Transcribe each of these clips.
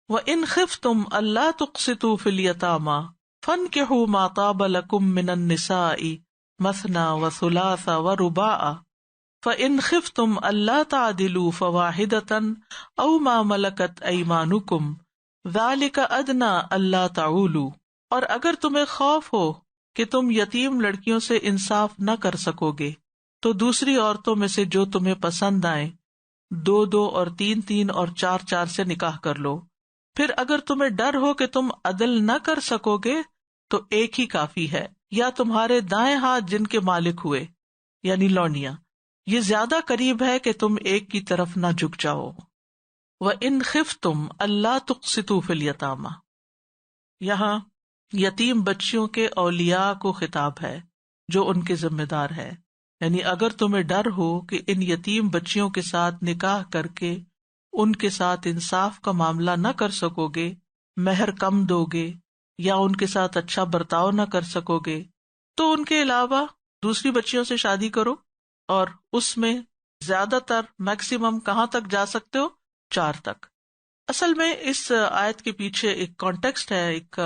وَإِنْ خِفْتُمْ أَلَّا تُقْسِطُوا فِي الْيَتَامَى فَانكِحُوا مَا طَابَ لَكُم مِّنَ النِّسَاءِ مَثْنَىٰ وَثُلَاثَ وَرُبَاعَ فَإِنْ خِفْتُمْ أَلَّا تَعْدِلُوا فَوَاحِدَةً أَوْ مَا مَلَكَتْ أَيْمَانُكُمْ ذَلِكَ أَدْنَىٰ أَلَّا تَعُولُوا، اور اگر تمہیں خوف ہو کہ تم یتیم لڑکیوں سے انصاف نہ کر سکو گے تو دوسری عورتوں میں سے جو تمہیں پسند آئیں 2 اور 3 اور 4 سے نکاح کر لو۔ پھر اگر تمہیں ڈر ہو کہ تم عدل نہ کر سکو گے تو ایک ہی کافی ہے، یا تمہارے دائیں ہاتھ جن کے مالک ہوئے یعنی لونڈیاں، یہ زیادہ قریب ہے کہ تم ایک کی طرف نہ جھک جاؤ۔ وَإِنْ خِفْتُمْ أَلَّا تُقْسِطُوا فِي الْيَتَامَى، یہاں یتیم بچیوں کے اولیاء کو خطاب ہے جو ان کے ذمہ دار ہے، یعنی اگر تمہیں ڈر ہو کہ ان یتیم بچیوں کے ساتھ نکاح کر کے ان کے ساتھ انصاف کا معاملہ نہ کر سکو گے، مہر کم دو گے یا ان کے ساتھ اچھا برتاؤ نہ کر سکو گے، تو ان کے علاوہ دوسری بچیوں سے شادی کرو، اور اس میں زیادہ تر میکسیمم کہاں تک جا سکتے ہو؟ 4 تک۔ اصل میں اس آیت کے پیچھے ایک کانٹیکسٹ ہے، ایک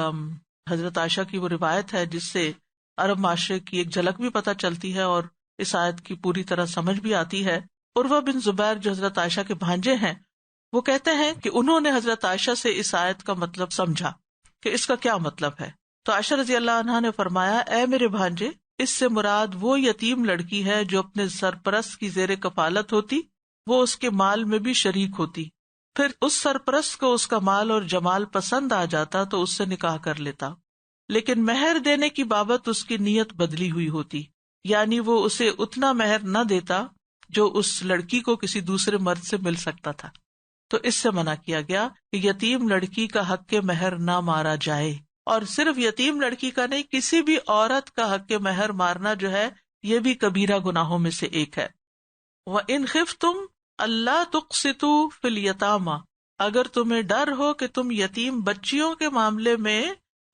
حضرت عائشہ کی وہ روایت ہے جس سے عرب معاشرے کی ایک جھلک بھی پتہ چلتی ہے اور اس آیت کی پوری طرح سمجھ بھی آتی ہے۔ عروہ بن زبیر جو حضرت عائشہ کے بھانجے ہیں، وہ کہتے ہیں کہ انہوں نے حضرت عائشہ سے اس آیت کا مطلب سمجھا کہ اس کا کیا مطلب ہے، تو عائشہ رضی اللہ عنہا نے فرمایا، اے میرے بھانجے، اس سے مراد وہ یتیم لڑکی ہے جو اپنے سرپرست کی زیر کفالت ہوتی، وہ اس کے مال میں بھی شریک ہوتی، پھر اس سرپرست کو اس کا مال اور جمال پسند آ جاتا تو اس سے نکاح کر لیتا، لیکن مہر دینے کی بابت اس کی نیت بدلی ہوئی ہوتی، یعنی وہ اسے اتنا مہر نہ دیتا جو اس لڑکی کو کسی دوسرے مرد سے مل سکتا تھا۔ تو اس سے منع کیا گیا کہ یتیم لڑکی کا حق کے مہر نہ مارا جائے، اور صرف یتیم لڑکی کا نہیں، کسی بھی عورت کا حق کے مہر مارنا جو ہے یہ بھی کبیرہ گناہوں میں سے ایک ہے۔ وَإِنْ خِفْتُمْ أَلَّا تُقْسِطُوا فِي الْيَتَامَى، اگر تمہیں ڈر ہو کہ تم یتیم بچیوں کے معاملے میں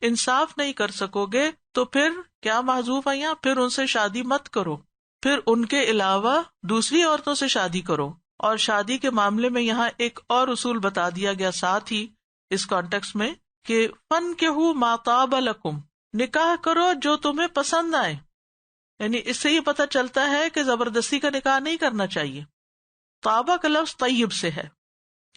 انصاف نہیں کر سکو گے تو پھر کیا محذوف ہے، یہاں پھر ان سے شادی مت کرو، پھر ان کے علاوہ دوسری عورتوں سے شادی کرو۔ اور شادی کے معاملے میں یہاں ایک اور اصول بتا دیا گیا ساتھ ہی اس کانٹیکس میں کہ فَانكِحُوا مَا طَابَ لَكُمْ، نکاح کرو جو تمہیں پسند آئے، یعنی اس سے یہ پتہ چلتا ہے کہ زبردستی کا نکاح نہیں کرنا چاہیے۔ طابہ کا لفظ طیب سے ہے،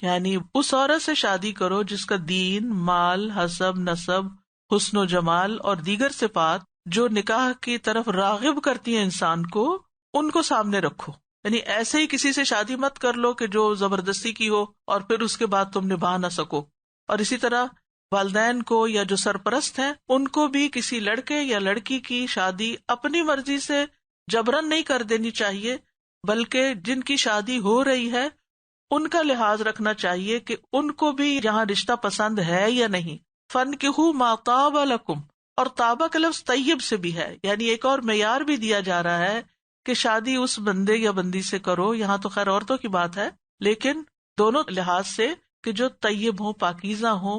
یعنی اس عورت سے شادی کرو جس کا دین، مال، حسب، نسب، حسن و جمال اور دیگر صفات جو نکاح کی طرف راغب کرتی ہیں انسان کو، ان کو سامنے رکھو، یعنی ایسے ہی کسی سے شادی مت کر لو کہ جو زبردستی کی ہو اور پھر اس کے بعد تم نبھا نہ سکو۔ اور اسی طرح والدین کو یا جو سرپرست ہیں ان کو بھی کسی لڑکے یا لڑکی کی شادی اپنی مرضی سے جبرن نہیں کر دینی چاہیے، بلکہ جن کی شادی ہو رہی ہے ان کا لحاظ رکھنا چاہیے کہ ان کو بھی یہاں رشتہ پسند ہے یا نہیں۔ فَانكِحُوا مَا طَابَ لَكُمْ، اور طابہ کا لفظ طیب سے بھی ہے، یعنی ایک اور معیار بھی دیا جا رہا ہے کہ شادی اس بندے یا بندی سے کرو، یہاں تو خیر عورتوں کی بات ہے، لیکن دونوں لحاظ سے کہ جو طیب ہوں،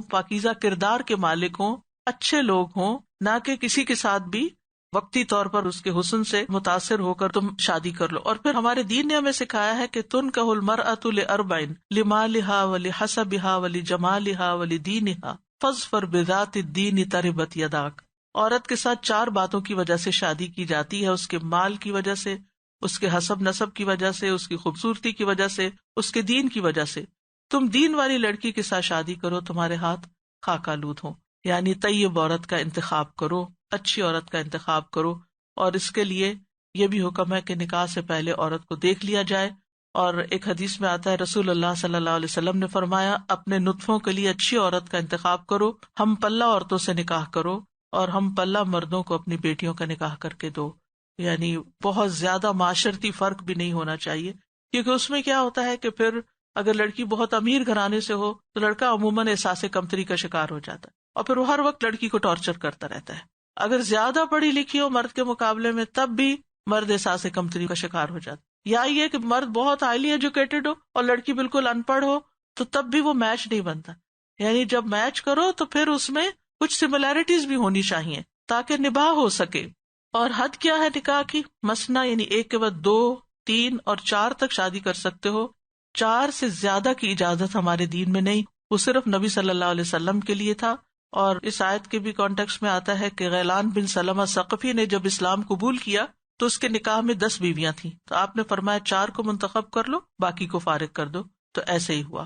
پاکیزہ کردار کے مالک ہوں، اچھے لوگ ہوں، نہ کہ کسی کے ساتھ بھی وقتی طور پر اس کے حسن سے متاثر ہو کر تم شادی کر لو۔ اور پھر ہمارے دین نے ہمیں سکھایا ہے کہ تنکح المرأة لأربع لمالها ولحسبها ولجمالها ولدینها فاظفر بذات الدین تربت یداک، عورت کے ساتھ 4 باتوں کی وجہ سے شادی کی جاتی ہے، اس کے مال کی وجہ سے، اس کے حسب نسب کی وجہ سے، اس کی خوبصورتی کی وجہ سے، اس کے دین کی وجہ سے۔ تم دین والی لڑکی کے ساتھ شادی کرو، تمہارے ہاتھ خاک آلود ہوں، یعنی طیب عورت کا انتخاب کرو، اچھی عورت کا انتخاب کرو، اور اس کے لیے یہ بھی حکم ہے کہ نکاح سے پہلے عورت کو دیکھ لیا جائے۔ اور ایک حدیث میں آتا ہے رسول اللہ صلی اللہ علیہ وسلم نے فرمایا، اپنے نطفوں کے لیے اچھی عورت کا انتخاب کرو، ہم پلہ عورتوں سے نکاح کرو، اور ہم پلہ مردوں کو اپنی بیٹیوں کا نکاح کر کے دو۔ یعنی بہت زیادہ معاشرتی فرق بھی نہیں ہونا چاہیے، کیونکہ اس میں کیا ہوتا ہے کہ پھر اگر لڑکی بہت امیر گھرانے سے ہو تو لڑکا عموماً احساس کمتری کا شکار ہو جاتا ہے، اور پھر وہ ہر وقت لڑکی کو ٹارچر کرتا رہتا ہے۔ اگر زیادہ پڑھی لکھی ہو مرد کے مقابلے میں تب بھی مرد احساس کمتری کا شکار ہو جاتا ہے، یا یہ کہ مرد بہت ہائیلی ایجوکیٹڈ ہو اور لڑکی بالکل ان پڑھ ہو تو تب بھی وہ میچ نہیں بنتا۔ یعنی جب میچ کرو تو پھر اس میں کچھ سملیرٹیز بھی ہونی چاہیے تاکہ نباہ ہو سکے۔ اور حد کیا ہے نکاح کی؟ مثنا، یعنی ایک کے بعد 2، 3 اور 4 تک شادی کر سکتے ہو، 4 سے زیادہ کی اجازت ہمارے دین میں نہیں۔ وہ صرف نبی صلی اللہ علیہ وسلم کے لیے تھا، اور اس آیت کے بھی کانٹیکس میں آتا ہے کہ غیلان بن سلمہ ثقفی نے جب اسلام قبول کیا تو اس کے نکاح میں 10 بیویاں تھیں، تو آپ نے فرمایا 4 کو منتخب کر لو، باقی کو فارغ کر دو، تو ایسے ہی ہوا.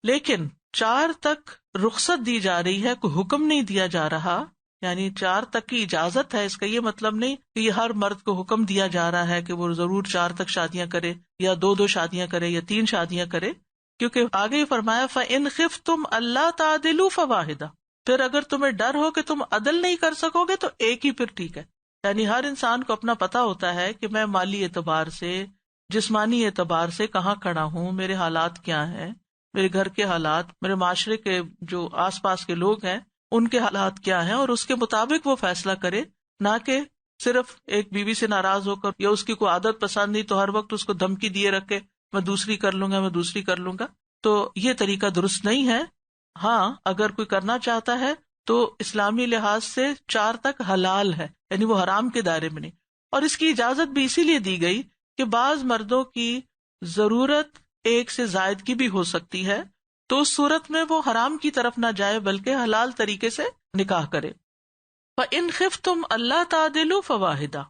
لیکن 4 تک رخصت دی جا رہی ہے، کوئی حکم نہیں دیا جا رہا، یعنی 4 تک کی اجازت ہے. اس کا یہ مطلب نہیں کہ یہ ہر مرد کو حکم دیا جا رہا ہے کہ وہ ضرور 4 تک شادیاں کرے یا 2 شادیاں کرے یا 3 شادیاں کرے، کیونکہ آگے ہی فرمایا فَإِنْ خِفْتُمْ أَلَّا تَعْدِلُوا فَوَاحِدَةً، پھر اگر تمہیں ڈر ہو کہ تم عدل نہیں کر سکو گے تو ایک ہی پھر ٹھیک ہے. یعنی ہر انسان کو اپنا پتا ہوتا ہے کہ میں مالی اعتبار سے، جسمانی اعتبار سے کہاں کھڑا ہوں، میرے حالات کیا ہیں، میرے گھر کے حالات، میرے معاشرے کے جو آس پاس کے لوگ ہیں ان کے حالات کیا ہیں، اور اس کے مطابق وہ فیصلہ کرے، نہ کہ صرف ایک بیوی سے ناراض ہو کر یا اس کی کوئی عادت پسند نہیں تو ہر وقت اس کو دھمکی دیے رکھے میں دوسری کر لوں گا، میں دوسری کر لوں گا. تو یہ طریقہ درست نہیں ہے. ہاں اگر کوئی کرنا چاہتا ہے تو اسلامی لحاظ سے 4 تک حلال ہے، یعنی وہ حرام کے دائرے میں نہیں. اور اس کی اجازت بھی اسی لیے دی گئی کہ بعض مردوں کی ضرورت ایک سے زائد کی بھی ہو سکتی ہے، تو اس صورت میں وہ حرام کی طرف نہ جائے بلکہ حلال طریقے سے نکاح کرے. فَإِنْ خِفْتُمْ أَلَّا تَعْدِلُوا فَوَاحِدَةً،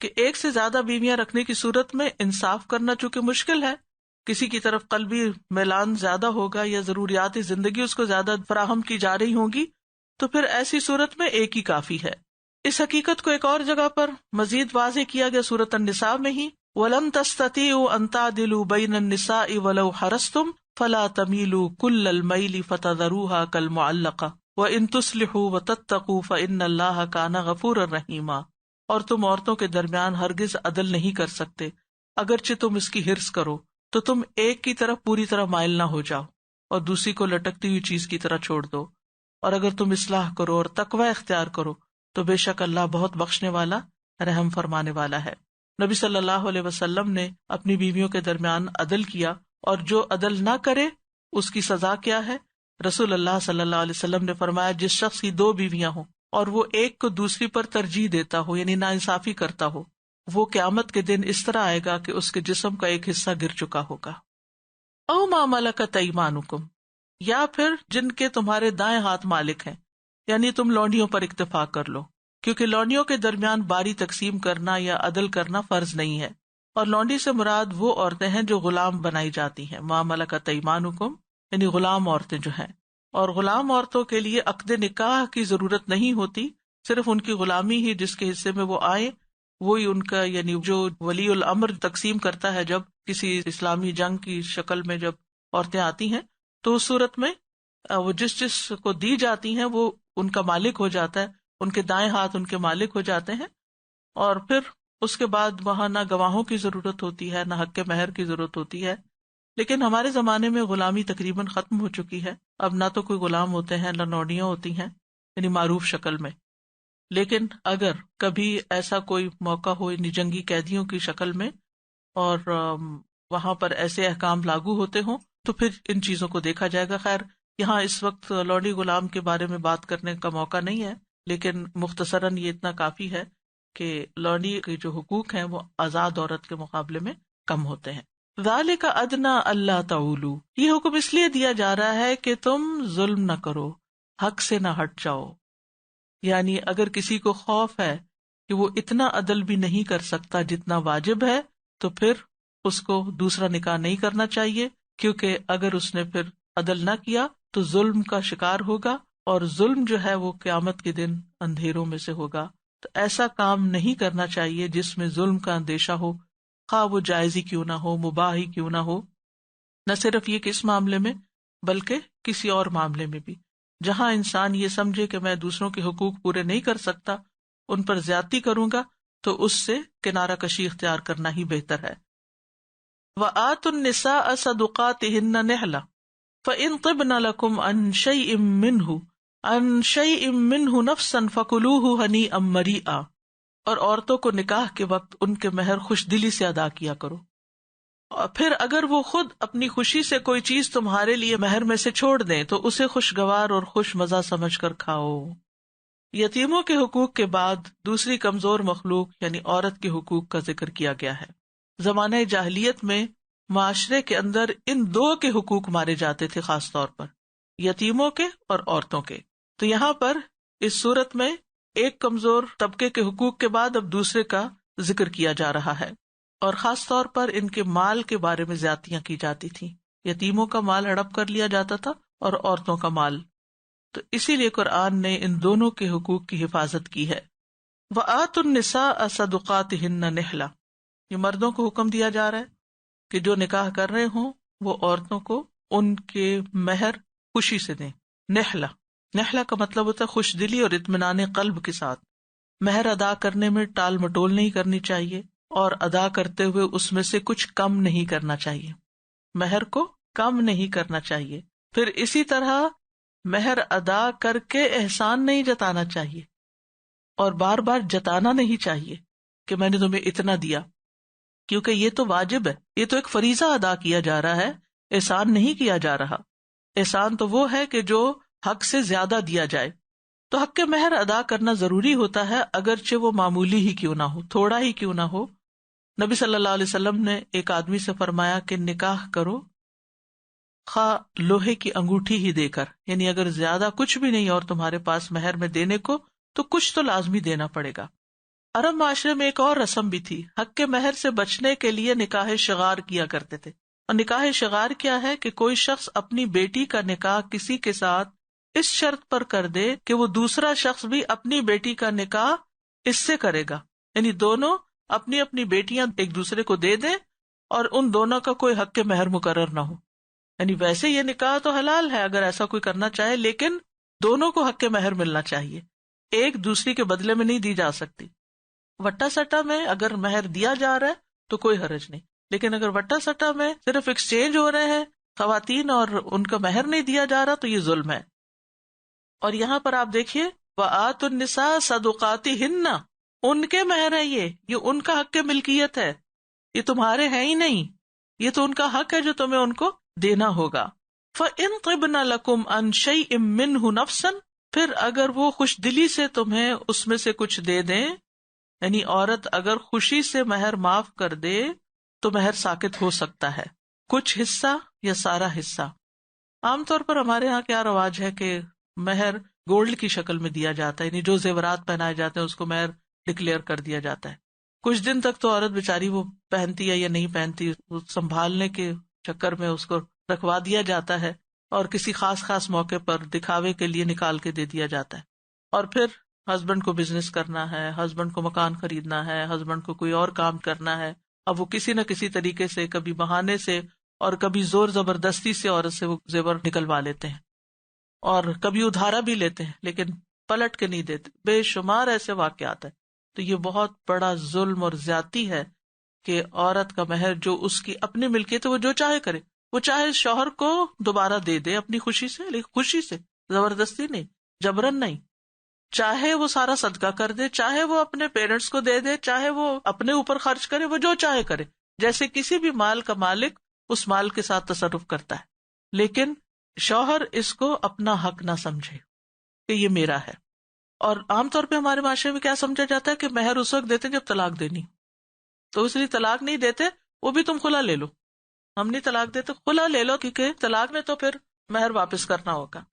کہ ایک سے زیادہ بیویاں رکھنے کی صورت میں انصاف کرنا چونکہ مشکل ہے، کسی کی طرف قلبی میلان زیادہ ہوگا یا ضروریات زندگی اس کو زیادہ فراہم کی جا رہی ہوں گی، تو پھر ایسی صورت میں ایک ہی کافی ہے. اس حقیقت کو ایک اور جگہ پر مزید واضح کیا گیا سورۃ النساء میں ہی، وَلَن تَسْتَطِيعُوا أَن تَعْدِلُوا بَيْنَ النِّسَاءِ وَلَوْ حَرَصْتُمْ فَلَا تَمِيلُوا كُلَّ الْمَيْلِ فَتَذَرُوهَا كَالْمُعَلَّقَةِ وَإِن تُصْلِحُوا وَتَتَّقُوا فَإِنَّ اللَّهَ كَانَ غَفُورًا رَحِيمًا. اور تم عورتوں کے درمیان ہرگز عدل نہیں کر سکتے، اگرچہ تم اس کی حرص کرو تو تم ایک کی طرف پوری طرح مائل نہ ہو جاؤ اور دوسری کو لٹکتی ہوئی چیز کی طرح چھوڑ دو. اور اگر تم اصلاح کرو اور تقوی اختیار کرو تو بے شک اللہ بہت بخشنے والا، رحم فرمانے والا ہے. نبی صلی اللہ علیہ وسلم نے اپنی بیویوں کے درمیان عدل کیا، اور جو عدل نہ کرے اس کی سزا کیا ہے. رسول اللہ صلی اللہ علیہ وسلم نے فرمایا جس شخص کی 2 بیویاں ہوں اور وہ ایک کو دوسری پر ترجیح دیتا ہو، یعنی ناانصافی کرتا ہو، وہ قیامت کے دن اس طرح آئے گا کہ اس کے جسم کا ایک حصہ گر چکا ہوگا. او ما ملکت ایمانکم، یا پھر جن کے تمہارے دائیں ہاتھ مالک ہیں، یعنی تم لونڈیوں پر اکتفا کر لو، کیونکہ لونڈیوں کے درمیان باری تقسیم کرنا یا عدل کرنا فرض نہیں ہے. اور لونڈی سے مراد وہ عورتیں ہیں جو غلام بنائی جاتی ہیں، ما ملکت ایمانکم یعنی غلام عورتیں جو ہیں. اور غلام عورتوں کے لیے عقد نکاح کی ضرورت نہیں ہوتی، صرف ان کی غلامی ہی جس کے حصے میں وہ آئے وہی ان کا، یعنی جو ولی الامر تقسیم کرتا ہے جب کسی اسلامی جنگ کی شکل میں جب عورتیں آتی ہیں تو اس صورت میں وہ جس کو دی جاتی ہیں وہ ان کا مالک ہو جاتا ہے، ان کے دائیں ہاتھ ان کے مالک ہو جاتے ہیں. اور پھر اس کے بعد وہاں نہ گواہوں کی ضرورت ہوتی ہے نہ حق مہر کی ضرورت ہوتی ہے. لیکن ہمارے زمانے میں غلامی تقریباً ختم ہو چکی ہے، اب نہ تو کوئی غلام ہوتے ہیں نہ نوڈیاں ہوتی ہیں، یعنی معروف شکل میں. لیکن اگر کبھی ایسا کوئی موقع ہو یعنی جنگی قیدیوں کی شکل میں اور وہاں پر ایسے احکام لاگو ہوتے ہوں تو پھر ان چیزوں کو دیکھا جائے گا. خیر یہاں اس وقت لونڈی غلام کے بارے میں بات کرنے کا موقع نہیں ہے، لیکن مختصراً یہ اتنا کافی ہے کہ لونڈی کے جو حقوق ہیں وہ آزاد عورت کے مقابلے میں کم ہوتے ہیں. ذالک ادنیٰ اللہ تعولوا، یہ حکم اس لیے دیا جا رہا ہے کہ تم ظلم نہ کرو، حق سے نہ ہٹ جاؤ. یعنی اگر کسی کو خوف ہے کہ وہ اتنا عدل بھی نہیں کر سکتا جتنا واجب ہے تو پھر اس کو دوسرا نکاح نہیں کرنا چاہیے، کیونکہ اگر اس نے پھر عدل نہ کیا تو ظلم کا شکار ہوگا، اور ظلم جو ہے وہ قیامت کے دن اندھیروں میں سے ہوگا. تو ایسا کام نہیں کرنا چاہیے جس میں ظلم کا اندیشہ ہو، خواہ وہ جائز ہی کیوں نہ ہو، مباح ہی کیوں نہ ہو. نہ صرف یہ کہ اس معاملے میں بلکہ کسی اور معاملے میں بھی جہاں انسان یہ سمجھے کہ میں دوسروں کے حقوق پورے نہیں کر سکتا، ان پر زیادتی کروں گا، تو اس سے کنارہ کشی اختیار کرنا ہی بہتر ہے. وَآتُوا النِّسَاءَ صَدُقَاتِهِنَّ نِحْلَةً فَإِن طِبْنَ لَكُمْ عَن شَيْءٍ مِّنْهُ نَفْسًا فَكُلُوهُ هَنِيئًا مَرِيئًا. اور عورتوں کو نکاح کے وقت ان کے مہر خوش دلی سے ادا کیا کرو، اور پھر اگر وہ خود اپنی خوشی سے کوئی چیز تمہارے لیے مہر میں سے چھوڑ دیں تو اسے خوشگوار اور خوش مزہ سمجھ کر کھاؤ. یتیموں کے حقوق کے بعد دوسری کمزور مخلوق یعنی عورت کے حقوق کا ذکر کیا گیا ہے. زمانہ جاہلیت میں معاشرے کے اندر ان 2 کے حقوق مارے جاتے تھے خاص طور پر، یتیموں کے اور عورتوں کے. تو یہاں پر اس صورت میں ایک کمزور طبقے کے حقوق کے بعد اب دوسرے کا ذکر کیا جا رہا ہے، اور خاص طور پر ان کے مال کے بارے میں زیادتیاں کی جاتی تھیں. یتیموں کا مال ہڑپ کر لیا جاتا تھا اور عورتوں کا مال. تو اسی لیے قرآن نے ان دونوں کے حقوق کی حفاظت کی ہے. وَآتُوا النِّسَاءَ صَدُقَاتِهِنَّ نِحْلَةً، یہ مردوں کو حکم دیا جا رہا ہے کہ جو نکاح کر رہے ہوں وہ عورتوں کو ان کے مہر خوشی سے دیں. نحلہ کا مطلب ہوتا ہے خوش دلی اور اطمینان قلب کے ساتھ. مہر ادا کرنے میں ٹال مٹول نہیں کرنی چاہیے، اور ادا کرتے ہوئے اس میں سے کچھ کم نہیں کرنا چاہیے. مہر کو کم نہیں کرنا چاہیے. پھر اسی طرح مہر ادا کر کے احسان نہیں جتانا چاہیے، اور بار بار جتانا نہیں چاہیے کہ میں نے تمہیں اتنا دیا، کیونکہ یہ تو واجب ہے، یہ تو ایک فریضہ ادا کیا جا رہا ہے، احسان نہیں کیا جا رہا. احسان تو وہ ہے کہ جو حق سے زیادہ دیا جائے. تو حق کے مہر ادا کرنا ضروری ہوتا ہے، اگرچہ وہ معمولی ہی کیوں نہ ہو، تھوڑا ہی کیوں نہ ہو. نبی صلی اللہ علیہ وسلم نے ایک آدمی سے فرمایا کہ نکاح کرو خواہ لوہے کی انگوٹھی ہی دے کر، یعنی اگر زیادہ کچھ بھی نہیں اور تمہارے پاس مہر میں دینے کو تو کچھ تو لازمی دینا پڑے گا. عرب معاشرے میں ایک اور رسم بھی تھی، حق کے مہر سے بچنے کے لیے نکاح شغار کیا کرتے تھے. اور نکاح شغار کیا ہے کہ کوئی شخص اپنی بیٹی کا نکاح کسی کے ساتھ اس شرط پر کر دے کہ وہ دوسرا شخص بھی اپنی بیٹی کا نکاح اس سے کرے گا، یعنی دونوں اپنی اپنی بیٹیاں ایک دوسرے کو دے دیں اور ان دونوں کا کوئی حق کے مہر مقرر نہ ہو. یعنی ویسے یہ نکاح تو حلال ہے اگر ایسا کوئی کرنا چاہے، لیکن دونوں کو حق کے مہر ملنا چاہیے، ایک دوسری کے بدلے میں نہیں دی جا سکتی. وٹا سٹا میں اگر مہر دیا جا رہا ہے تو کوئی حرج نہیں، لیکن اگر وٹا سٹا میں صرف ایکسچینج ہو رہے ہیں خواتین اور ان کا مہر نہیں دیا جا رہا تو یہ ظلم ہے. اور یہاں پر آپ دیکھیے وَآتُوا النِّسَاءَ صَدُقَاتِهِنَّ، ان کے مہر ہے، یہ ان کا حق ملکیت ہے، یہ تمہارے ہیں ہی نہیں، یہ تو ان کا حق ہے جو تمہیں ان کو دینا ہوگا. فَإِن طِبْنَ لَكُمْ عَنْ شَيْءٍ مِّنْهُ نَفْسًا، پھر اگر وہ خوش دلی سے تمہیں اس میں سے کچھ دے دیں، یعنی عورت اگر خوشی سے مہر معاف کر دے تو مہر ساقط ہو سکتا ہے، کچھ حصہ یا سارا حصہ. عام طور پر ہمارے ہاں کیا رواج ہے کہ مہر گولڈ کی شکل میں دیا جاتا ہے، یعنی جو زیورات پہنائے جاتے ہیں اس کو مہر ڈکلیئر کر دیا جاتا ہے. کچھ دن تک تو عورت بیچاری وہ پہنتی ہے یا نہیں پہنتی، وہ سنبھالنے کے چکر میں اس کو رکھوا دیا جاتا ہے، اور کسی خاص موقع پر دکھاوے کے لیے نکال کے دے دیا جاتا ہے. اور پھر ہسبینڈ کو بزنس کرنا ہے، ہسبینڈ کو مکان خریدنا ہے، ہسبینڈ کو کوئی اور کام کرنا ہے، اب وہ کسی نہ کسی طریقے سے، کبھی بہانے سے اور کبھی زور زبردستی سے عورت سے وہ زیور نکلوا لیتے ہیں، اور کبھی ادھارا بھی لیتے ہیں لیکن پلٹ کے نہیں دیتے. بے شمار ایسے واقعات ہیں. تو یہ بہت بڑا ظلم اور زیادتی ہے کہ عورت کا مہر جو اس کی اپنی ملکیت ہے وہ جو چاہے کرے، وہ چاہے شوہر کو دوبارہ دے دے اپنی خوشی سے، لیکن خوشی سے، زبردستی نہیں، جبرن نہیں. چاہے وہ سارا صدقہ کر دے، چاہے وہ اپنے پیرنٹس کو دے دے، چاہے وہ اپنے اوپر خرچ کرے، وہ جو چاہے کرے، جیسے کسی بھی مال کا مالک اس مال کے ساتھ تصرف کرتا ہے. لیکن شوہر اس کو اپنا حق نہ سمجھے کہ یہ میرا ہے. اور عام طور پہ ہمارے معاشرے میں کیا سمجھا جاتا ہے کہ مہر اس وقت دیتے جب طلاق دینی، تو اس لیے طلاق نہیں دیتے، وہ بھی تم خلا لے لو، ہم نہیں طلاق دیتے، خلا لے لو، کیونکہ طلاق میں تو پھر مہر واپس کرنا ہوگا.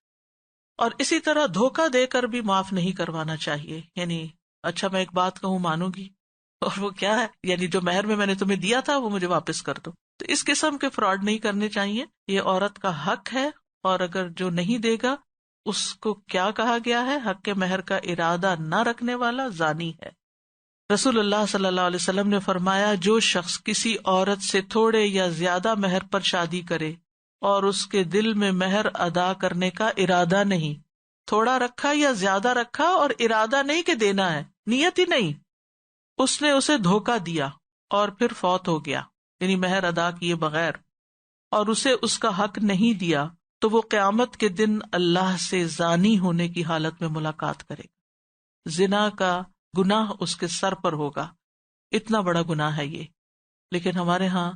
اور اسی طرح دھوکہ دے کر بھی معاف نہیں کروانا چاہیے، یعنی اچھا میں ایک بات کہوں مانو گی، اور وہ کیا ہے، یعنی جو مہر میں نے تمہیں دیا تھا وہ مجھے واپس کر دو. تو اس قسم کے فراڈ نہیں کرنے چاہیے، یہ عورت کا حق ہے. اور اگر جو نہیں دے گا اس کو کیا کہا گیا ہے، حق کے مہر کا ارادہ نہ رکھنے والا زانی ہے. رسول اللہ صلی اللہ علیہ وسلم نے فرمایا، جو شخص کسی عورت سے تھوڑے یا زیادہ مہر پر شادی کرے اور اس کے دل میں مہر ادا کرنے کا ارادہ نہیں، تھوڑا رکھا یا زیادہ رکھا اور ارادہ نہیں کہ دینا ہے، نیت ہی نہیں، اس نے اسے دھوکہ دیا اور پھر فوت ہو گیا، یعنی مہر ادا کیے بغیر، اور اسے اس کا حق نہیں دیا، تو وہ قیامت کے دن اللہ سے زانی ہونے کی حالت میں ملاقات کرے گا. زنا کا گناہ اس کے سر پر ہوگا، اتنا بڑا گناہ ہے یہ. لیکن ہمارے ہاں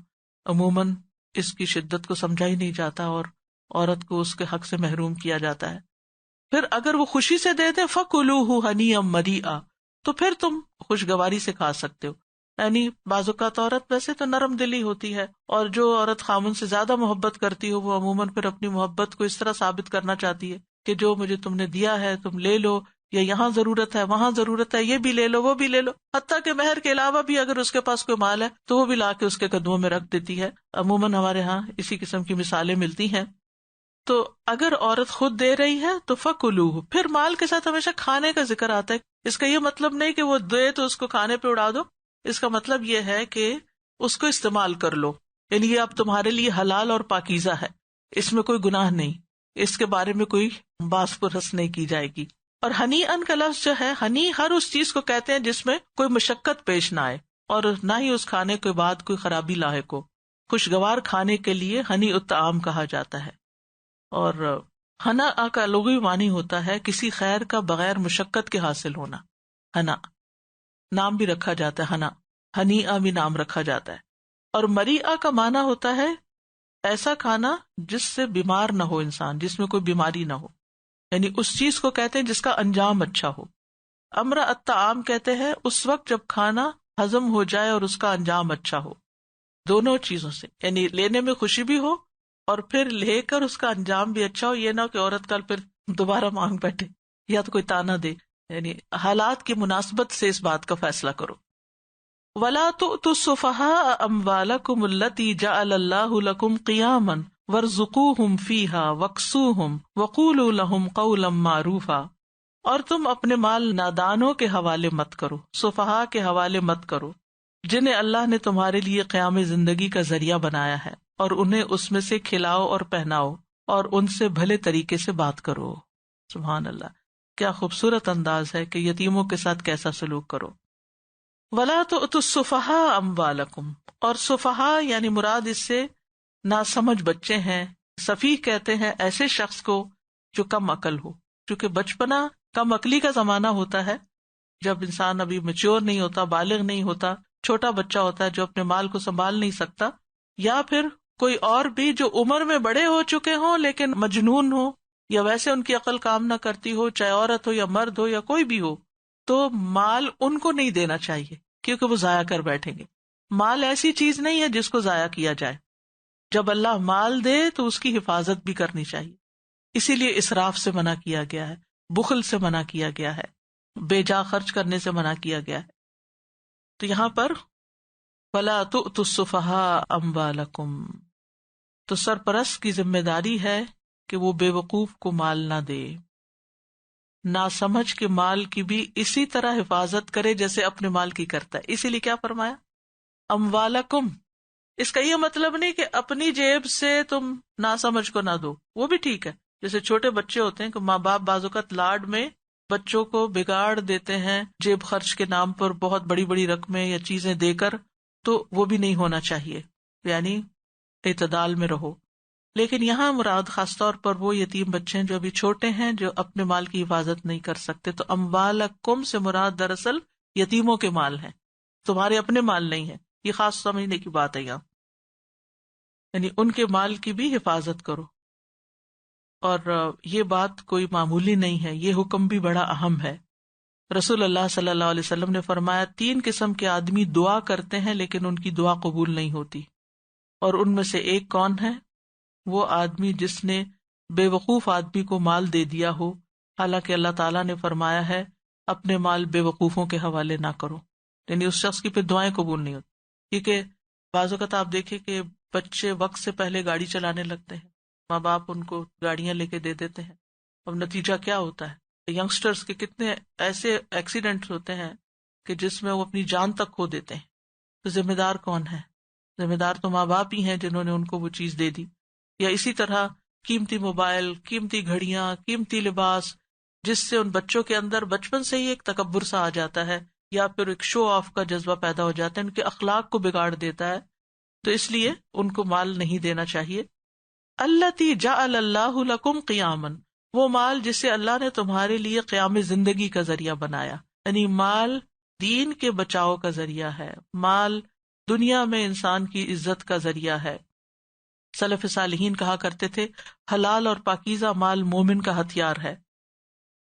عموماً اس کی شدت کو سمجھا ہی نہیں جاتا اور عورت کو اس کے حق سے محروم کیا جاتا ہے. پھر اگر وہ خوشی سے دے دیں فَكُلُوهُ هَنِيًّا مَرِيئًا، تو پھر تم خوشگواری سے کھا سکتے ہو، یعنی بعض اوقات عورت ویسے تو نرم دلی ہوتی ہے، اور جو عورت خامن سے زیادہ محبت کرتی ہو وہ عموماً پھر اپنی محبت کو اس طرح ثابت کرنا چاہتی ہے کہ جو مجھے تم نے دیا ہے تم لے لو، یا یہاں ضرورت ہے وہاں ضرورت ہے، یہ بھی لے لو وہ بھی لے لو، حتیٰ کہ مہر کے علاوہ بھی اگر اس کے پاس کوئی مال ہے تو وہ بھی لا کے اس کے قدموں میں رکھ دیتی ہے. عموماً ہمارے ہاں اسی قسم کی مثالیں ملتی ہیں. تو اگر عورت خود دے رہی ہے تو فَكُلُوهُ، پھر مال کے ساتھ ہمیشہ کھانے کا ذکر آتا ہے. اس کا یہ مطلب نہیں کہ وہ دے تو اس کو کھانے پہ اڑا دو، اس کا مطلب یہ ہے کہ اس کو استعمال کر لو، یعنی یہ اب تمہارے لیے حلال اور پاکیزہ ہے، اس میں کوئی گناہ نہیں، اس کے بارے میں کوئی باس پرس نہیں کی جائے گی. اور ہنی ان کا لفظ جو ہے، ہنی ہر اس چیز کو کہتے ہیں جس میں کوئی مشقت پیش نہ آئے اور نہ ہی اس کھانے کے بعد کوئی خرابی لاحق ہو. خوشگوار کھانے کے لیے ہنی الطعام کہا جاتا ہے. اور ہنا کا لغوی معنی ہوتا ہے کسی خیر کا بغیر مشقت کے حاصل ہونا. ہنا نام بھی رکھا جاتا ہے، ہنا ہنی بھی نام رکھا جاتا ہے. اور مریعہ کا معنی ہوتا ہے ایسا کھانا جس سے بیمار نہ ہو انسان، جس میں کوئی بیماری نہ ہو، یعنی اس چیز کو کہتے ہیں جس کا انجام اچھا ہو. امرا الطعام کہتے ہیں اس وقت جب کھانا ہضم ہو جائے اور اس کا انجام اچھا ہو. دونوں چیزوں سے، یعنی لینے میں خوشی بھی ہو اور پھر لے کر اس کا انجام بھی اچھا ہو. یہ نہ کہ عورت کل پھر دوبارہ مانگ بیٹھے یا تو کوئی تانا دے. یعنی حالات کی مناسبت سے اس بات کا فیصلہ کرو. وَلَا تُؤْتُوا السُّفَهَاءَ أَمْوَالَكُمُ الَّتِي جَعَلَ اللَّهُ لَكُمْ قِيَامًا وَارْزُقُوهُمْ فِيهَا وَاكْسُوهُمْ وَقُولُوا لَهُمْ قَوْلًا مَّعْرُوفًا. اور تم اپنے مال نادانوں کے حوالے مت کرو، سفہاء کے حوالے مت کرو، جنہیں اللہ نے تمہارے لیے قیام زندگی کا ذریعہ بنایا ہے، اور انہیں اس میں سے کھلاؤ اور پہناؤ اور ان سے بھلے طریقے سے بات کرو. سبحان اللہ، کیا خوبصورت انداز ہے کہ یتیموں کے ساتھ کیسا سلوک کرو. وَلَا تُؤْتُوا السُّفَهَاءَ أَمْوَالَكُمْ، اور سفہاء یعنی مراد اس سے ناسمجھ بچے ہیں. سفیہ کہتے ہیں ایسے شخص کو جو کم عقل ہو، کیونکہ بچپنا کم عقلی کا زمانہ ہوتا ہے جب انسان ابھی میچور نہیں ہوتا، بالغ نہیں ہوتا، چھوٹا بچہ ہوتا ہے جو اپنے مال کو سنبھال نہیں سکتا، یا پھر کوئی اور بھی جو عمر میں بڑے ہو چکے ہوں لیکن مجنون ہو، یا ویسے ان کی عقل کام نہ کرتی ہو، چاہے عورت ہو یا مرد ہو یا کوئی بھی ہو، تو مال ان کو نہیں دینا چاہیے کیونکہ وہ ضائع کر بیٹھیں گے. مال ایسی چیز نہیں ہے جس کو ضائع کیا جائے. جب اللہ مال دے تو اس کی حفاظت بھی کرنی چاہیے. اسی لیے اسراف سے منع کیا گیا ہے، بخل سے منع کیا گیا ہے، بے جا خرچ کرنے سے منع کیا گیا ہے. تو یہاں پر وَلَا تُؤْتُوا السُّفَهَاءَ أَمْوَالَكُمْ، تو سرپرست کی ذمہ داری ہے کہ وہ بے وقوف کو مال نہ دے، نہ سمجھ کے مال کی بھی اسی طرح حفاظت کرے جیسے اپنے مال کی کرتا ہے. اسی لیے کیا فرمایا اموالکم. اس کا یہ مطلب نہیں کہ اپنی جیب سے تم نہ سمجھ کو نہ دو، وہ بھی ٹھیک ہے. جیسے چھوٹے بچے ہوتے ہیں کہ ماں باپ بعض اوقات لاڈ میں بچوں کو بگاڑ دیتے ہیں جیب خرچ کے نام پر بہت بڑی بڑی رقمیں یا چیزیں دے کر، تو وہ بھی نہیں ہونا چاہیے. یعنی اعتدال میں رہو. لیکن یہاں مراد خاص طور پر وہ یتیم بچے ہیں جو ابھی چھوٹے ہیں، جو اپنے مال کی حفاظت نہیں کر سکتے. تو اموالکم سے مراد دراصل یتیموں کے مال ہیں، تمہارے اپنے مال نہیں ہیں. یہ خاص سمجھنے کی بات ہے یہاں، یعنی ان کے مال کی بھی حفاظت کرو. اور یہ بات کوئی معمولی نہیں ہے، یہ حکم بھی بڑا اہم ہے. رسول اللہ صلی اللہ علیہ وسلم نے فرمایا 3 قسم کے آدمی دعا کرتے ہیں لیکن ان کی دعا قبول نہیں ہوتی، اور ان میں سے ایک کون ہے؟ وہ آدمی جس نے بے وقوف آدمی کو مال دے دیا ہو، حالانکہ اللہ تعالیٰ نے فرمایا ہے اپنے مال بے وقوفوں کے حوالے نہ کرو. یعنی اس شخص کی پھر دعائیں قبول نہیں ہوتی. کیونکہ بعض اوقات آپ دیکھیں کہ بچے وقت سے پہلے گاڑی چلانے لگتے ہیں، ماں باپ ان کو گاڑیاں لے کے دے دیتے ہیں. اب نتیجہ کیا ہوتا ہے؟ ینگسٹرز کے کتنے ایسے ایکسیڈنٹس ہوتے ہیں کہ جس میں وہ اپنی جان تک کھو دیتے ہیں. تو ذمہ دار کون ہے؟ ذمہ دار تو ماں باپ ہی ہیں جنہوں نے ان کو وہ چیز دے دی. یا اسی طرح قیمتی موبائل، قیمتی گھڑیاں، قیمتی لباس، جس سے ان بچوں کے اندر بچپن سے ہی ایک تکبر سا آ جاتا ہے، یا پھر ایک شو آف کا جذبہ پیدا ہو جاتا ہے، ان کے اخلاق کو بگاڑ دیتا ہے. تو اس لیے ان کو مال نہیں دینا چاہیے. التی جعل اللہ لکم قیاما، وہ مال جسے اللہ نے تمہارے لیے قیام زندگی کا ذریعہ بنایا. یعنی مال دین کے بچاؤ کا ذریعہ ہے، مال دنیا میں انسان کی عزت کا ذریعہ ہے. سلف صالحین کہا کرتے تھے حلال اور پاکیزہ مال مومن کا ہتھیار ہے.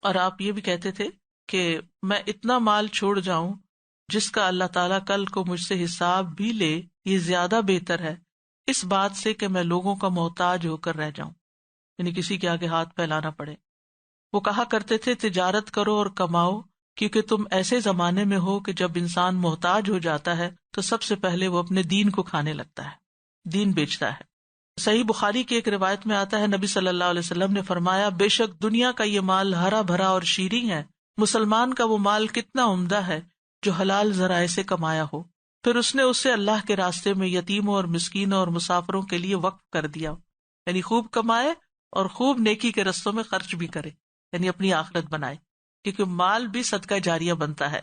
اور آپ یہ بھی کہتے تھے کہ میں اتنا مال چھوڑ جاؤں جس کا اللہ تعالیٰ کل کو مجھ سے حساب بھی لے، یہ زیادہ بہتر ہے اس بات سے کہ میں لوگوں کا محتاج ہو کر رہ جاؤں، یعنی کسی کے آگے ہاتھ پھیلانا پڑے۔ وہ کہا کرتے تھے تجارت کرو اور کماؤ، کیونکہ تم ایسے زمانے میں ہو کہ جب انسان محتاج ہو جاتا ہے تو سب سے پہلے وہ اپنے دین کو کھانے لگتا ہے، دین بیچتا ہے۔ صحیح بخاری کی ایک روایت میں آتا ہے، نبی صلی اللہ علیہ وسلم نے فرمایا، بے شک دنیا کا یہ مال ہرا بھرا اور شیریں ہے، مسلمان کا وہ مال کتنا عمدہ ہے جو حلال ذرائع سے کمایا ہو، پھر اس نے اسے اللہ کے راستے میں یتیموں اور مسکینوں اور مسافروں کے لیے وقف کر دیا، یعنی خوب کمائے اور خوب نیکی کے رستوں میں خرچ بھی کرے، یعنی اپنی آخرت بنائے، کیونکہ مال بھی صدقہ جاریہ بنتا ہے۔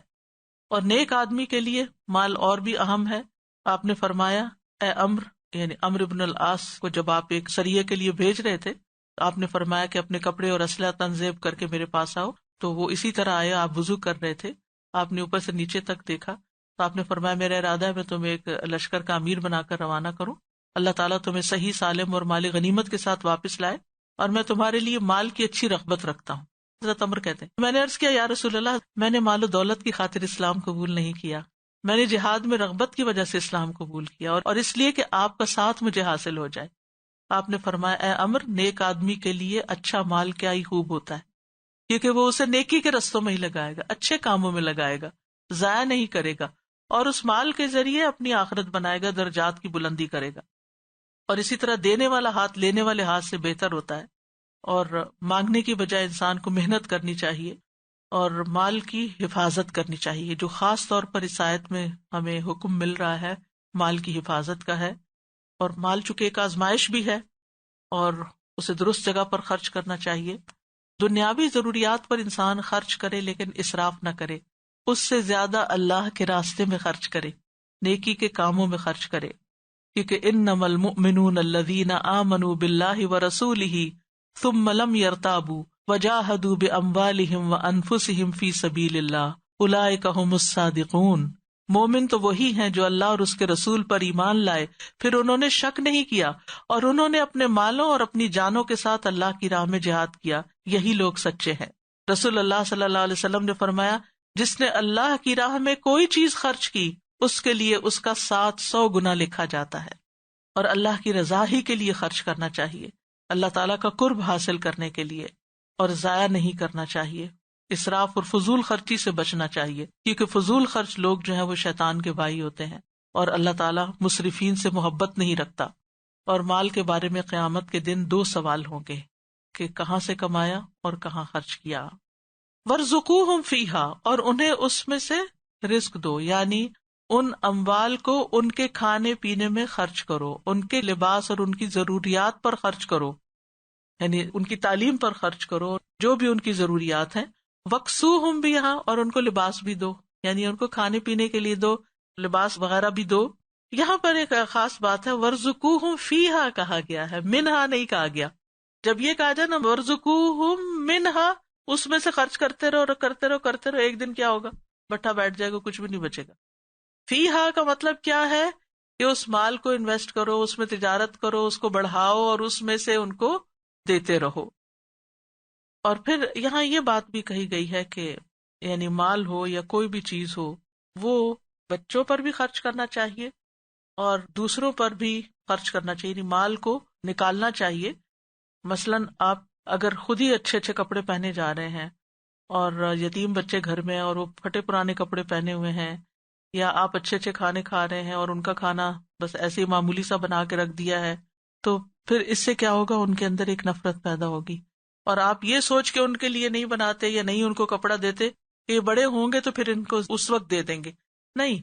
اور نیک آدمی کے لیے مال اور بھی اہم ہے۔ آپ نے فرمایا، اے یعنی عمرو بن العاص کو جب آپ ایک سریے کے لیے بھیج رہے تھے، آپ نے فرمایا کہ اپنے کپڑے اور اسلحہ تنظیم کر کے میرے پاس آؤ، تو وہ اسی طرح آئے، آپ وضو کر رہے تھے، آپ نے اوپر سے نیچے تک دیکھا، تو آپ نے فرمایا میرا ارادہ ہے میں تمہیں ایک لشکر کا امیر بنا کر روانہ کروں، اللہ تعالیٰ تمہیں صحیح سالم اور مال غنیمت کے ساتھ واپس لائے، اور میں تمہارے لیے مال کی اچھی رغبت رکھتا ہوں۔ حضرت عمر کہتے ہیں، میں نے عرض کیا یا رسول اللہ، میں نے مال و دولت کی خاطر اسلام قبول نہیں کیا، میں نے جہاد میں رغبت کی وجہ سے اسلام قبول کیا، اور اس لیے کہ آپ کا ساتھ مجھے حاصل ہو جائے۔ آپ نے فرمایا، اے عمر، نیک آدمی کے لیے اچھا مال کیا ہی خوب ہوتا ہے، کیونکہ وہ اسے نیکی کے رستوں میں ہی لگائے گا، اچھے کاموں میں لگائے گا، ضائع نہیں کرے گا، اور اس مال کے ذریعے اپنی آخرت بنائے گا، درجات کی بلندی کرے گا۔ اور اسی طرح دینے والا ہاتھ لینے والے ہاتھ سے بہتر ہوتا ہے، اور مانگنے کی بجائے انسان کو محنت کرنی چاہیے اور مال کی حفاظت کرنی چاہیے، جو خاص طور پر اس آیت میں ہمیں حکم مل رہا ہے مال کی حفاظت کا ہے۔ اور مال چونکہ ایک آزمائش بھی ہے اور اسے درست جگہ پر خرچ کرنا چاہیے۔ دنیاوی ضروریات پر انسان خرچ کرے لیکن اسراف نہ کرے، اس سے زیادہ اللہ کے راستے میں خرچ کرے، نیکی کے کاموں میں خرچ کرے، کیونکہ انما المؤمنون الذین آمنوا باللہ ورسولہ ثم لم يرتابوا وجاہدوا باموالہم وانفسہم فی سبیل اللہ اولئک ھم الصادقون۔ مومن تو وہی ہیں جو اللہ اور اس کے رسول پر ایمان لائے، پھر انہوں نے شک نہیں کیا اور انہوں نے اپنے مالوں اور اپنی جانوں کے ساتھ اللہ کی راہ میں جہاد کیا، یہی لوگ سچے ہیں۔ رسول اللہ صلی اللہ علیہ وسلم نے فرمایا، جس نے اللہ کی راہ میں کوئی چیز خرچ کی اس کے لیے اس کا 700 گنا لکھا جاتا ہے۔ اور اللہ کی رضا ہی کے لیے خرچ کرنا چاہیے، اللہ تعالیٰ کا قرب حاصل کرنے کے لیے، اور ضائع نہیں کرنا چاہیے، اسراف اور فضول خرچی سے بچنا چاہیے، کیونکہ فضول خرچ لوگ جو ہیں وہ شیطان کے بھائی ہوتے ہیں، اور اللہ تعالیٰ مسرفین سے محبت نہیں رکھتا۔ اور مال کے بارے میں قیامت کے دن 2 سوال ہوں گے کہ کہاں سے کمایا اور کہاں خرچ کیا۔ وَارْزُقُوهُمْ فِيهَا، اور انہیں اس میں سے رزق دو، یعنی ان اموال کو ان کے کھانے پینے میں خرچ کرو، ان کے لباس اور ان کی ضروریات پر خرچ کرو، یعنی ان کی تعلیم پر خرچ کرو، جو بھی ان کی ضروریات ہیں۔ وَاكْسُوهُمْ بِهَا، اور ان کو لباس بھی دو، یعنی ان کو کھانے پینے کے لیے دو، لباس وغیرہ بھی دو۔ یہاں پر ایک خاص بات ہے، وَارْزُقُوهُمْ فِيهَا کہا گیا ہے، منہا نہیں کہا گیا۔ جب یہ کہا جائے نا وَارْزُقُوهُمْ منہا، اس میں سے خرچ کرتے رہو اور کرتے رہو کرتے رہو، ایک دن کیا ہوگا، بٹھا بیٹھ جائے گا، کچھ بھی نہیں بچے گا۔ فیہا کا مطلب کیا ہے کہ اس مال کو انویسٹ کرو، اس میں تجارت کرو، اس کو بڑھاؤ اور اس میں سے ان کو دیتے رہو۔ اور پھر یہاں یہ بات بھی کہی گئی ہے کہ یعنی مال ہو یا کوئی بھی چیز ہو، وہ بچوں پر بھی خرچ کرنا چاہیے اور دوسروں پر بھی خرچ کرنا چاہیے، یعنی مال کو نکالنا چاہیے۔ مثلاً آپ اگر خود ہی اچھے اچھے کپڑے پہنے جا رہے ہیں اور یتیم بچے گھر میں اور وہ پھٹے پرانے کپڑے پہنے ہوئے ہیں، یا آپ اچھے اچھے کھانے کھا رہے ہیں اور ان کا کھانا بس ایسے ہی معمولی سا بنا کے رکھ دیا ہے، تو پھر اس سے کیا ہوگا، ان کے اندر ایک نفرت پیدا ہوگی، اور آپ یہ سوچ کے ان کے لیے نہیں بناتے یا نہیں ان کو کپڑا دیتے کہ یہ بڑے ہوں گے تو پھر ان کو اس وقت دے دیں گے، نہیں،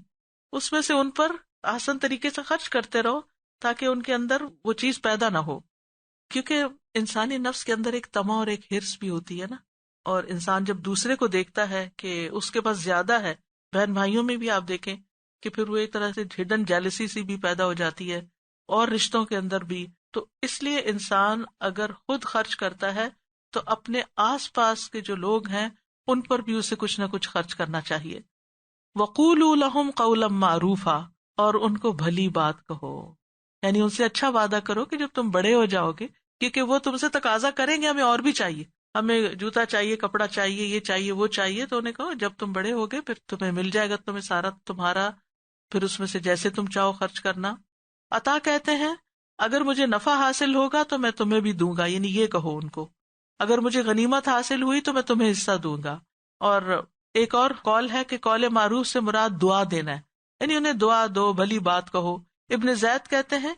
اس میں سے ان پر آسان طریقے سے خرچ کرتے رہو تاکہ ان کے اندر وہ چیز پیدا نہ ہو، کیونکہ انسانی نفس کے اندر ایک طمع اور ایک ہرس بھی ہوتی ہے نا، اور انسان جب دوسرے کو دیکھتا ہے کہ اس کے پاس زیادہ ہے، بہن بھائیوں میں بھی آپ دیکھیں کہ پھر وہ ایک طرح سے ہڈن جیلسی سی بھی پیدا ہو جاتی ہے، اور رشتوں کے اندر بھی۔ تو اس لیے انسان اگر خود خرچ کرتا ہے تو اپنے آس پاس کے جو لوگ ہیں ان پر بھی اسے کچھ نہ کچھ خرچ کرنا چاہیے۔ وَقُولُوا لَهُمْ قَوْلًا مَّعْرُوفًا، اور ان کو بھلی بات کہو، یعنی ان سے اچھا وعدہ کرو کہ جب تم بڑے ہو جاؤ گے، کیونکہ وہ تم سے تقاضا کریں گے ہمیں اور بھی چاہیے، ہمیں جوتا چاہیے، کپڑا چاہیے، یہ چاہیے، وہ چاہیے، تو انہیں کہو جب تم بڑے ہوگے پھر تمہیں مل جائے گا، تمہیں سارا تمہارا، پھر اس میں سے جیسے تم چاہو خرچ کرنا. عطا کہتے ہیں اگر مجھے نفع حاصل ہوگا تو میں تمہیں بھی دوں گا، یعنی یہ کہو ان کو، اگر مجھے غنیمت حاصل ہوئی تو میں تمہیں حصہ دوں گا. اور ایک اور قول ہے کہ قول معروف سے مراد دعا دینا ہے، یعنی انہیں دعا دو، بھلی بات کہو. ابن زید کہتے ہیں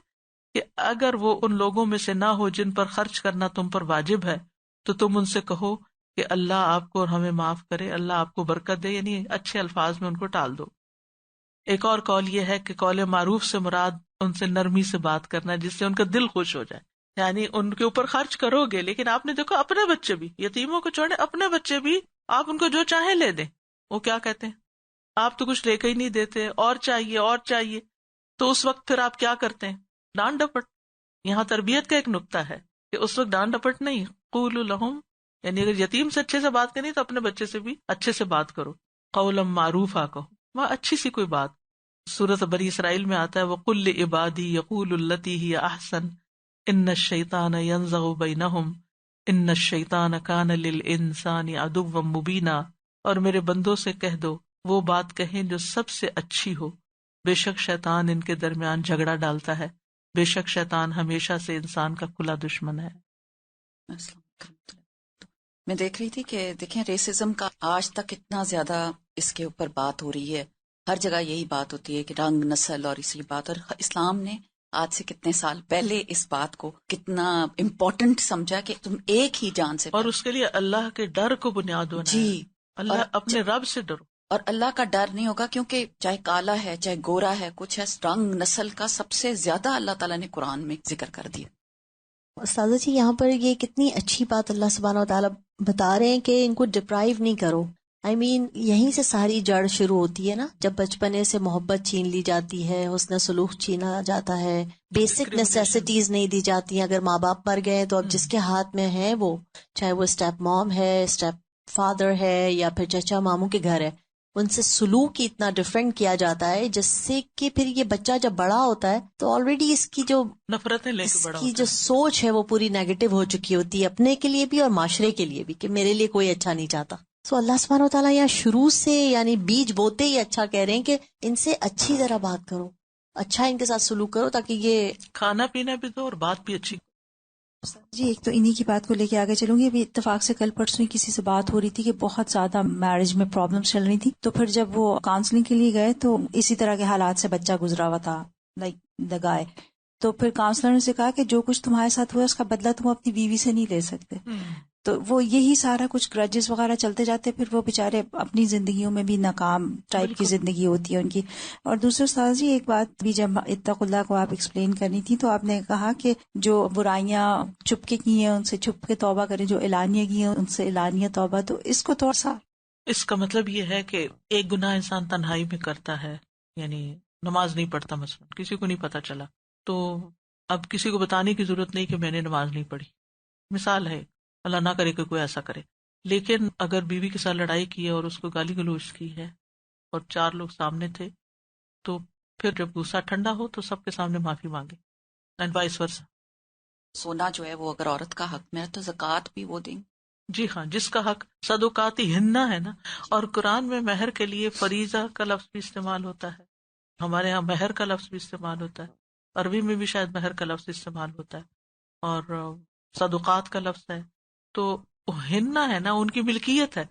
کہ اگر وہ ان لوگوں میں سے نہ ہو جن پر خرچ کرنا تم پر واجب ہے تو تم ان سے کہو کہ اللہ آپ کو اور ہمیں معاف کرے، اللہ آپ کو برکت دے، یعنی اچھے الفاظ میں ان کو ٹال دو. ایک اور قول یہ ہے کہ قول معروف سے مراد ان سے نرمی سے بات کرنا جس سے ان کا دل خوش ہو جائے، یعنی ان کے اوپر خرچ کرو گے لیکن آپ نے دیکھو اپنے بچے بھی، یتیموں کو چھوڑے اپنے بچے بھی آپ ان کو جو چاہیں لے دیں، وہ کیا کہتے ہیں آپ تو کچھ لے کے ہی نہیں دیتے، اور چاہیے اور چاہیے. تو اس وقت پھر آپ کیا کرتے ہیں؟ ڈانٹ ڈپٹ. یہاں تربیت کا ایک نقطہ ہے کہ اس وقت ڈانٹ ڈپٹ نہیں، قولوا لہم، یعنی اگر یتیم سے اچھے سے بات کرنی تو اپنے بچے سے بھی اچھے سے بات کرو، قولا معروفا کہو، وہ اچھی سی کوئی بات. سورۃ بنی اسرائیل میں آتا ہے وَقُلْ لِعِبَادِي يَقُولُوا الَّتِي هِيَ أَحْسَنُ إِنَّ الشَّيْطَانَ يَنزَغُ بَيْنَهُمْ إِنَّ الشَّيْطَانَ كَانَ لِلْإِنسَانِ عَدُوًّا مُبِينًا. اور میرے بندوں سے کہہ دو وہ بات کہیں جو سب سے اچھی ہو، بے شک شیطان ان کے درمیان جھگڑا ڈالتا ہے، بے شک شیطان ہمیشہ سے انسان کا کھلا دشمن ہے. السلام علیکم. میں دیکھ رہی تھی کہ دیکھیں ریسزم کا آج تک اتنا زیادہ اس کے اوپر بات ہو رہی ہے، ہر جگہ یہی بات ہوتی ہے کہ رنگ، نسل اور اسی بات، اور اسلام نے آج سے کتنے سال پہلے اس بات کو کتنا امپورٹنٹ سمجھا کہ تم ایک ہی جان سے اور اس کے لیے اللہ کے ڈر کو بنیاد بنایا. جی، اور اللہ اپنے رب سے ڈرو. اور اللہ کا ڈر نہیں ہوگا، کیونکہ چاہے کالا ہے چاہے گورا ہے، کچھ ہے، رنگ نسل کا سب سے زیادہ اللہ تعالیٰ نے قرآن میں ذکر کر دیا. استاذہ جی یہاں پر یہ کتنی اچھی بات اللہ سبحانہ و تعالیٰ بتا رہے ہیں کہ ان کو ڈپرائیو نہیں کرو. یہیں سے ساری جڑ شروع ہوتی ہے نا، جب بچپنے سے محبت چھین لی جاتی ہے، حسن سلوک چھینا جاتا ہے، بیسک نیسیسٹیز نہیں دی جاتی ہیں. اگر ماں باپ مر گئے تو اب جس کے ہاتھ میں ہے وہ، چاہے وہ اسٹیپ موم ہے، اسٹیپ فادر ہے، یا پھر چچا ماموں کے گھر ہے، ان سے سلوک ہی اتنا ڈفرینٹ کیا جاتا ہے جس سے کہ پھر یہ بچہ جب بڑا ہوتا ہے تو آلریڈی اس کی جو نفرتیں لے کے اس بڑا کی ہوتا جو ہے. سوچ ہے وہ پوری نیگیٹو ہو چکی ہوتی ہے، اپنے کے لیے بھی اور معاشرے کے لیے بھی، کہ میرے لیے کوئی اچھا نہیں چاہتا. سو اللہ سبحانہ و تعالیٰ یہاں شروع سے یعنی بیج بوتے ہی اچھا کہہ رہے ہیں کہ ان سے اچھی طرح بات کرو، اچھا ان کے ساتھ سلوک کرو، تاکہ یہ کھانا پینا بھی دو اور بات بھی اچھی. جی ایک تو انہی کی بات کو لے کے آگے چلوں گی. ابھی اتفاق سے کل پرسوں ہی کسی سے بات ہو رہی تھی کہ بہت زیادہ میرج میں پرابلمس چل رہی تھی، تو پھر جب وہ کاؤنسلنگ کے لیے گئے تو اسی طرح کے حالات سے بچہ گزرا ہوا تھا، لائک دا گائے. تو پھر کاؤنسلر نے سے کہا کہ جو کچھ تمہارے ساتھ ہوا اس کا بدلہ تم اپنی بیوی سے نہیں لے سکتے. تو وہ یہی سارا کچھ گرجز وغیرہ چلتے جاتے، پھر وہ بےچارے اپنی زندگیوں میں بھی ناکام ٹائپ کی زندگی ہوتی ہے ان کی. اور دوسرے استاد جی ایک بات بھی جب اتق اللہ کو آپ ایکسپلین کرنی تھی تو آپ نے کہا کہ جو برائیاں چھپ کے کی ہیں ان سے چھپ کے توبہ کریں، جو اعلانیہ کی ہیں ان سے اعلانیہ توبہ. تو اس کو تھوڑا سا، اس کا مطلب یہ ہے کہ ایک گناہ انسان تنہائی میں کرتا ہے، یعنی نماز نہیں پڑھتا مثلا، کسی کو نہیں پتا چلا، تو اب کسی کو بتانے کی ضرورت نہیں کہ میں نے نماز نہیں پڑھی. مثال ہے، اللہ نہ کرے کہ کوئی ایسا کرے. لیکن اگر بیوی کے ساتھ لڑائی کی ہے اور اس کو گالی گلوچ کی ہے اور 4 لوگ سامنے تھے، تو پھر جب غصہ ٹھنڈا ہو تو سب کے سامنے معافی مانگے، اینڈ وائس ورسا. سونا جو ہے وہ اگر عورت کا حق میں ہے تو زکوٰۃ بھی وہ دیں. جی ہاں، جس کا حق صدقاتی ہننا ہے نا. اور قرآن میں مہر کے لیے فریضہ کا لفظ بھی استعمال ہوتا ہے، ہمارے ہاں مہر کا لفظ بھی استعمال ہوتا ہے، عربی میں بھی شاید مہر کا لفظ استعمال ہوتا ہے، اور صدقات کا لفظ ہے. تو ہننا ہے نا، ان کی ملکیت ہے،